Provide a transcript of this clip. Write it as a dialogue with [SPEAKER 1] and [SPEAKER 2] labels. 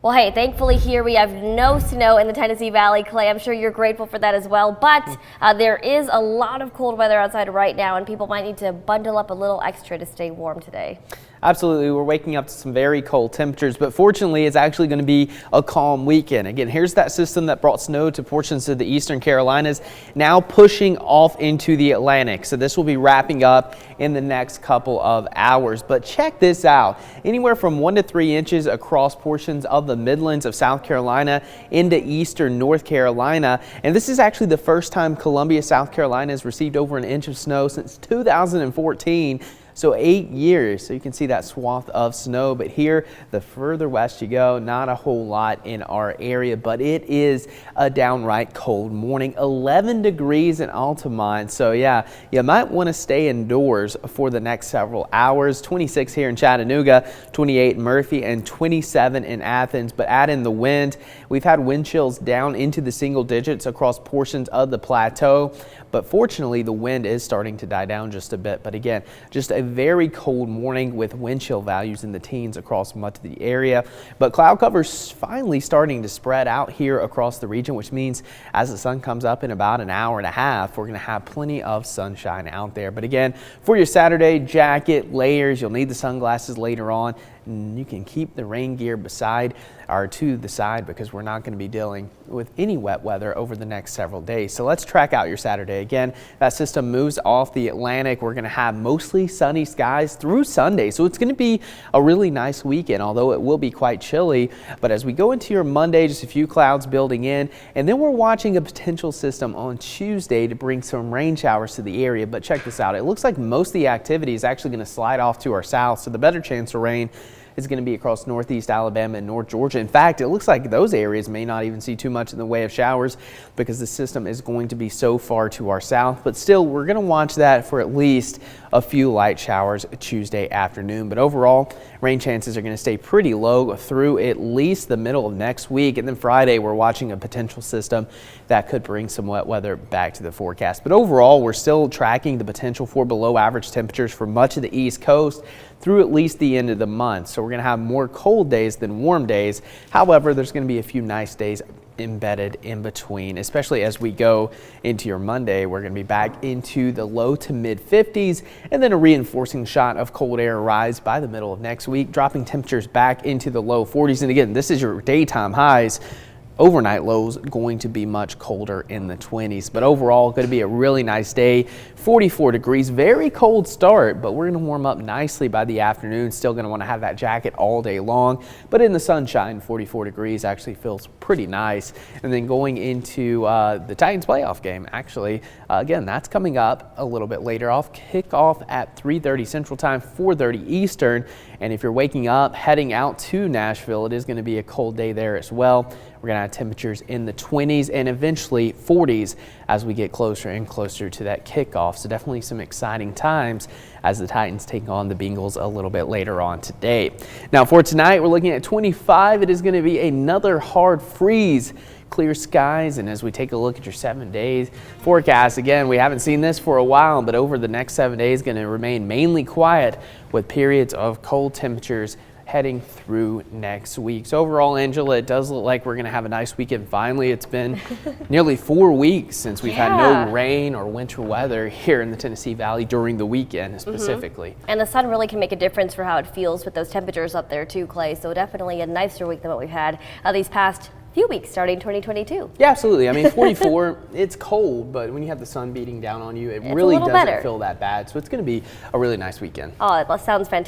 [SPEAKER 1] Well, hey, thankfully here we have no snow in the Tennessee Valley, Clay. I'm sure you're grateful for that as well. But there is a lot of cold weather outside right now, and people might need to bundle up a little extra to stay warm today.
[SPEAKER 2] Absolutely. We're waking up to some very cold temperatures, but fortunately it's actually going to be a calm weekend. Again, here's that system that brought snow to portions of the eastern Carolinas, now pushing off into the Atlantic. So this will be wrapping up in the next couple of hours. But check this out. Anywhere from 1 to 3 inches across portions of the Midlands of South Carolina into eastern North Carolina. And this is actually the first time Columbia, South Carolina has received over an inch of snow since 2014. So 8 years, so you can see that swath of snow. But here, the further west you go, not a whole lot in our area, but it is a downright cold morning. 11 degrees in Altamont. So yeah, you might want to stay indoors for the next several hours. 26 here in Chattanooga, 28 in Murphy, and 27 in Athens. But add in the wind. We've had wind chills down into the single digits across portions of the plateau. But fortunately, the wind is starting to die down just a bit. But again, just a very cold morning with wind chill values in the teens across much of the area. But cloud cover's finally starting to spread out here across the region, which means as the sun comes up in about an hour and a half, we're going to have plenty of sunshine out there. But again, for your Saturday, jacket, layers, you'll need the sunglasses later on. And you can keep the rain gear beside or to the side because we're not going to be dealing with any wet weather over the next several days. So let's track out your Saturday. Again, that system moves off the Atlantic. We're going to have mostly sunny skies through Sunday. So it's going to be a really nice weekend, although it will be quite chilly. But as we go into your Monday, just a few clouds building in. And then we're watching a potential system on Tuesday to bring some rain showers to the area. But check this out. It looks like most of the activity is actually going to slide off to our south. So the better chance of rain is going to be across northeast Alabama and North Georgia. In fact, it looks like those areas may not even see too much in the way of showers because the system is going to be so far to our south. But still, we're going to watch that for at least a few light showers Tuesday afternoon. But overall, rain chances are going to stay pretty low through at least the middle of next week. And then Friday, we're watching a potential system that could bring some wet weather back to the forecast. But overall, we're still tracking the potential for below average temperatures for much of the East Coast through at least the end of the month. So we're going to have more cold days than warm days. However, there's going to be a few nice days embedded in between, especially as we go into your Monday. We're going to be back into the low to mid 50s and then a reinforcing shot of cold air rise by the middle of next week, dropping temperatures back into the low 40s. And again, this is your daytime highs. Overnight lows going to be much colder in the 20s, but overall going to be a really nice day. 44 degrees, very cold start, but we're going to warm up nicely by the afternoon. Still going to want to have that jacket all day long, but in the sunshine, 44 degrees actually feels pretty nice. And then going into the Titans playoff game, actually, again, that's coming up a little bit later. Kickoff at 3:30 Central Time, 4:30 Eastern. And if you're waking up, heading out to Nashville, it is going to be a cold day there as well. We're going to have temperatures in the 20s and eventually 40s as we get closer and closer to that kickoff. So definitely some exciting times as the Titans take on the Bengals a little bit later on today. Now for tonight, we're looking at 25. It is going to be another hard freeze. Clear skies, and as we take a look at your 7 days forecast, again, we haven't seen this for a while, but over the next 7 days going to remain mainly quiet with periods of cold temperatures heading through next week. So overall, Angela, it does look like we're going to have a nice weekend finally. It's been nearly 4 weeks since we've had no rain or winter weather here in the Tennessee Valley during the weekend specifically.
[SPEAKER 1] And the sun really can make a difference for how it feels with those temperatures up there too, Clay. So definitely a nicer week than what we've had these past few weeks starting 2022.
[SPEAKER 2] Yeah, absolutely. I mean, 44, it's cold, but when you have the sun beating down on you, it really doesn't feel that bad. So it's going to be a really nice weekend.
[SPEAKER 1] Oh, that sounds fantastic.